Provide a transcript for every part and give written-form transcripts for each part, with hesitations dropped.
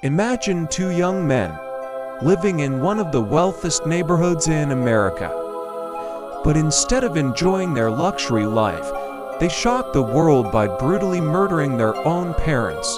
Imagine two young men living in one of the wealthiest neighborhoods in America. But instead of enjoying their luxury life, they shocked the world by brutally murdering their own parents.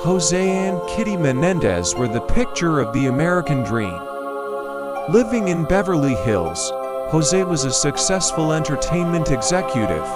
Jose and Kitty Menendez were the picture of the American dream. Living in Beverly Hills, Jose was a successful entertainment executive,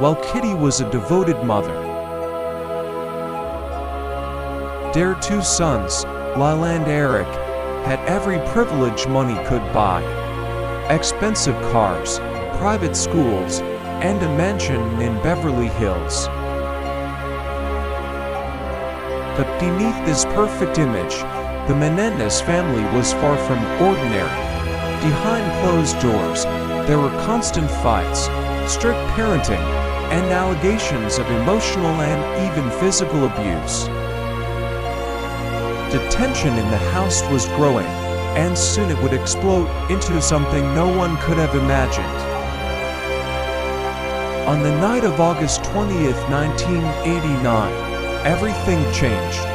while Kitty was a devoted mother. Their two sons, Lyle and Erik, had every privilege money could buy: expensive cars, private schools, and a mansion in Beverly Hills. But beneath this perfect image, the Menendez family was far from ordinary. Behind closed doors, there were constant fights, strict parenting, and allegations of emotional and even physical abuse. The tension in the house was growing, and soon it would explode into something no one could have imagined. On the night of August 20th, 1989, everything changed.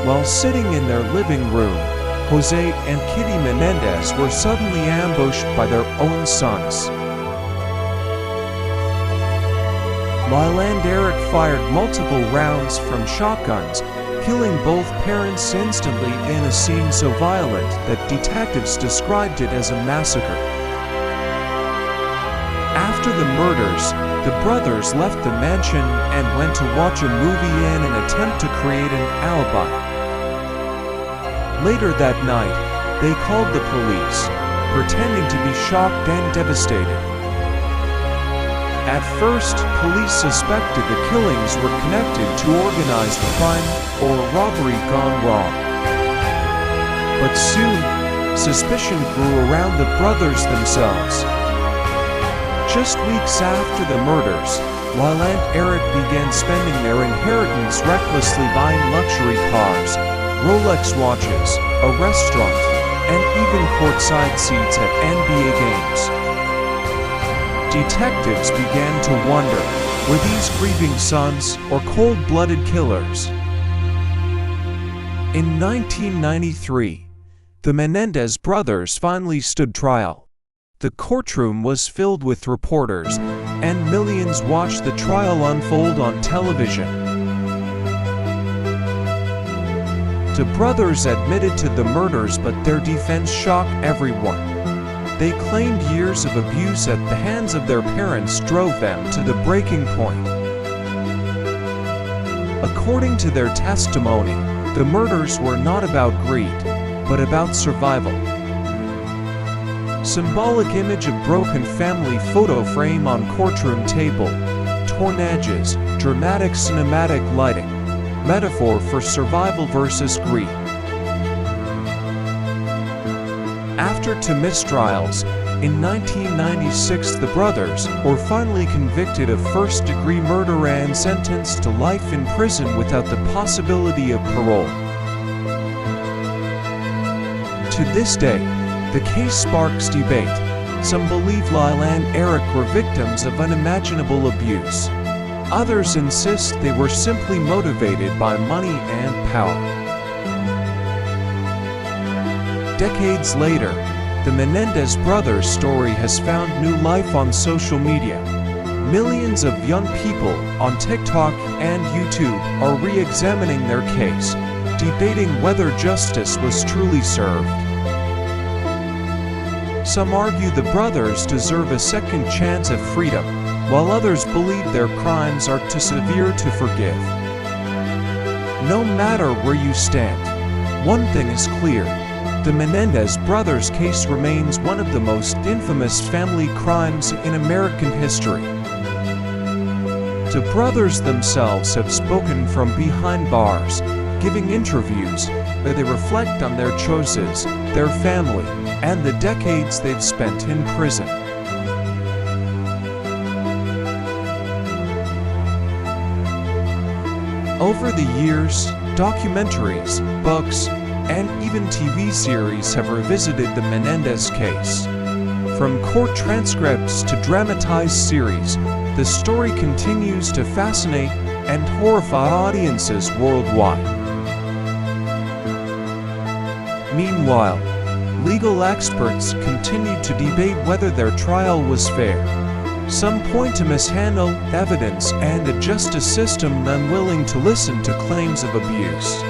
While sitting in their living room, Jose and Kitty Menendez were suddenly ambushed by their own sons. Lyle and Erik fired multiple rounds from shotguns, killing both parents instantly in a scene so violent that detectives described it as a massacre. After the murders, the brothers left the mansion and went to watch a movie in an attempt to create an alibi. Later that night, they called the police, pretending to be shocked and devastated. At first, police suspected the killings were connected to organized crime or robbery gone wrong. But soon, suspicion grew around the brothers themselves. Just weeks after the murders, Lyle and Erik began spending their inheritance recklessly buying luxury cars, Rolex watches, a restaurant, and even courtside seats at NBA games. Detectives began to wonder, were these grieving sons or cold-blooded killers? In 1993, the Menendez brothers finally stood trial. The courtroom was filled with reporters, and millions watched the trial unfold on television. The brothers admitted to the murders, but their defense shocked everyone. They claimed years of abuse at the hands of their parents drove them to the breaking point. According to their testimony, the murders were not about greed, but about survival. Symbolic image of broken family photo frame on courtroom table, torn edges, dramatic cinematic lighting, metaphor for survival versus greed. After two mistrials, in 1996 the brothers were finally convicted of first-degree murder and sentenced to life in prison without the possibility of parole. To this day, the case sparks debate. Some believe Lyle and Erik were victims of unimaginable abuse. Others insist they were simply motivated by money and power. Decades later, the Menendez brothers' story has found new life on social media. Millions of young people on TikTok and YouTube are re-examining their case, debating whether justice was truly served. Some argue the brothers deserve a second chance at freedom, while others believe their crimes are too severe to forgive. No matter where you stand, one thing is clear: the Menendez brothers' case remains one of the most infamous family crimes in American history. The brothers themselves have spoken from behind bars, giving interviews where they reflect on their choices, their family, and the decades they've spent in prison. Over the years, documentaries, books, and even TV series have revisited the Menendez case. From court transcripts to dramatized series, the story continues to fascinate and horrify audiences worldwide. Meanwhile, legal experts continue to debate whether their trial was fair. Some point to mishandled evidence and a justice system unwilling to listen to claims of abuse.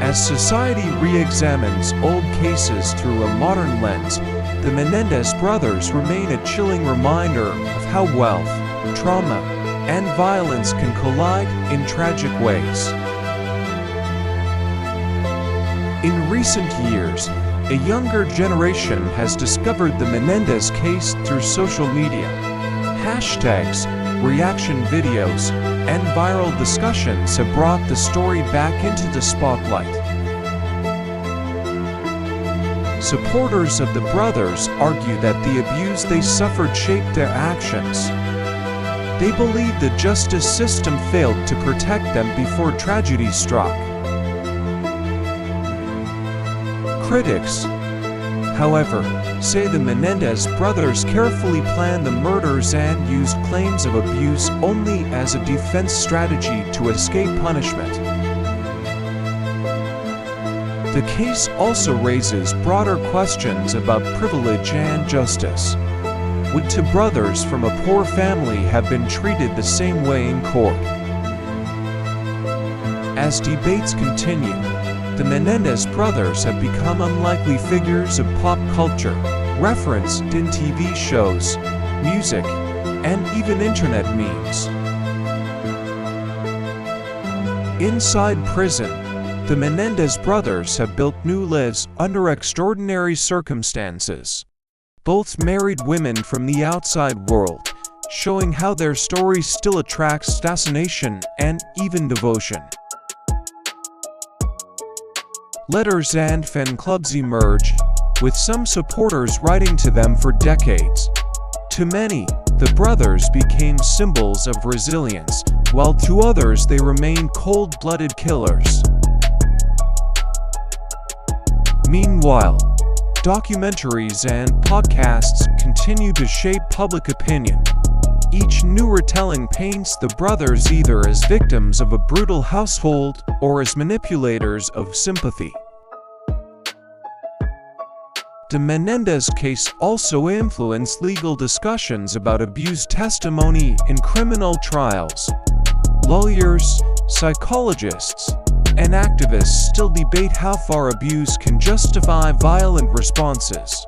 As society re-examines old cases through a modern lens, the Menendez brothers remain a chilling reminder of how wealth, trauma, and violence can collide in tragic ways. In recent years, a younger generation has discovered the Menendez case through social media. Hashtags, reaction videos, and viral discussions have brought the story back into the spotlight. Supporters of the brothers argue that the abuse they suffered shaped their actions. They believe the justice system failed to protect them before tragedy struck. Critics, however, say the Menendez brothers carefully planned the murders and used claims of abuse only as a defense strategy to escape punishment. The case also raises broader questions about privilege and justice. Would two brothers from a poor family have been treated the same way in court? As debates continue, the Menendez brothers have become unlikely figures of pop culture, referenced in TV shows, music, and even internet memes. Inside prison, the Menendez brothers have built new lives under extraordinary circumstances. Both married women from the outside world, showing how their story still attracts fascination and even devotion. Letters and fan clubs emerge, with some supporters writing to them for decades. To many, the brothers became symbols of resilience, while to others they remained cold-blooded killers. Meanwhile, documentaries and podcasts continue to shape public opinion. Each new retelling paints the brothers either as victims of a brutal household or as manipulators of sympathy. The Menendez case also influenced legal discussions about abuse testimony in criminal trials. Lawyers, psychologists, and activists still debate how far abuse can justify violent responses.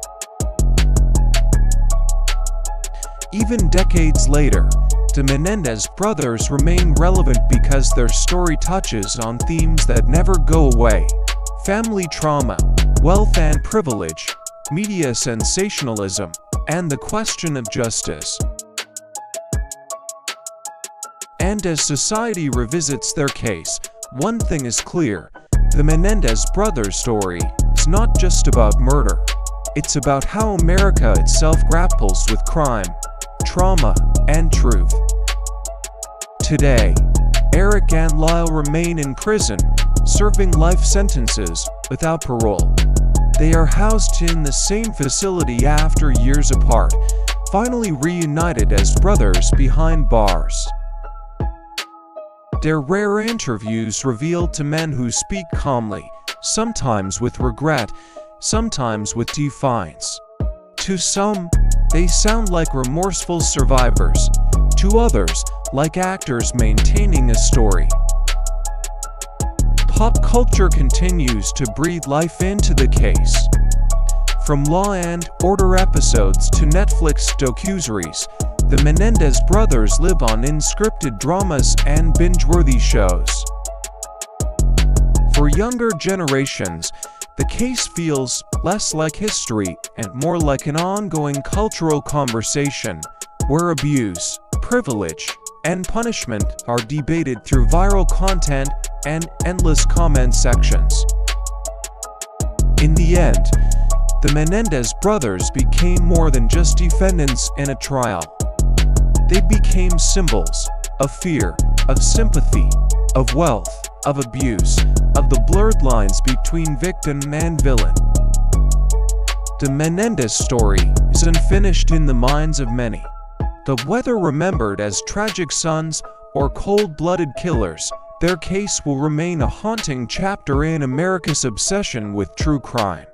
Even decades later, the Menendez brothers remain relevant because their story touches on themes that never go away: family trauma, wealth and privilege, media sensationalism, and the question of justice. And as society revisits their case, one thing is clear: the Menendez brothers' story is not just about murder. It's about how America itself grapples with crime, trauma, and truth. Today, Erik and Lyle remain in prison, serving life sentences without parole. They are housed in the same facility after years apart, finally reunited as brothers behind bars. Their rare interviews reveal to men who speak calmly, sometimes with regret, sometimes with defiance. To some, they sound like remorseful survivors. To others, like actors maintaining a story. Pop culture continues to breathe life into the case. From Law and Order episodes to Netflix docuseries, the Menendez brothers live on in scripted dramas and binge-worthy shows. For younger generations, the case feels less like history and more like an ongoing cultural conversation, where abuse, privilege, and punishment are debated through viral content and endless comment sections. In the end, the Menendez brothers became more than just defendants in a trial. They became symbols of fear, of sympathy, of wealth, of abuse, of the blurred lines between victim and villain. The Menendez story is unfinished in the minds of many, The whether remembered as tragic sons or cold-blooded killers, their case will remain a haunting chapter in America's obsession with true crime.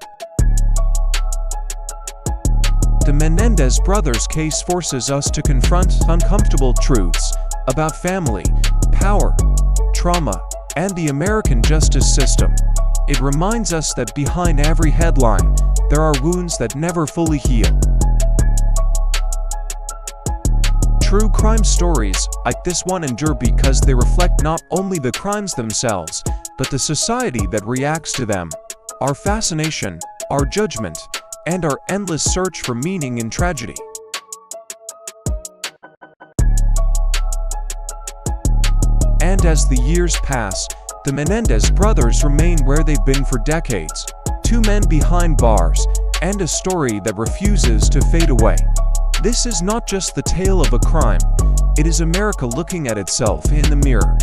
The Menendez brothers' case forces us to confront uncomfortable truths about family, power, trauma, and the American justice system. It reminds us that behind every headline, there are wounds that never fully heal. True crime stories like this one endure because they reflect not only the crimes themselves, but the society that reacts to them, our fascination, our judgment, and our endless search for meaning in tragedy. And as the years pass, the Menendez brothers remain where they've been for decades. Two men behind bars, and a story that refuses to fade away. This is not just the tale of a crime, it is America looking at itself in the mirror.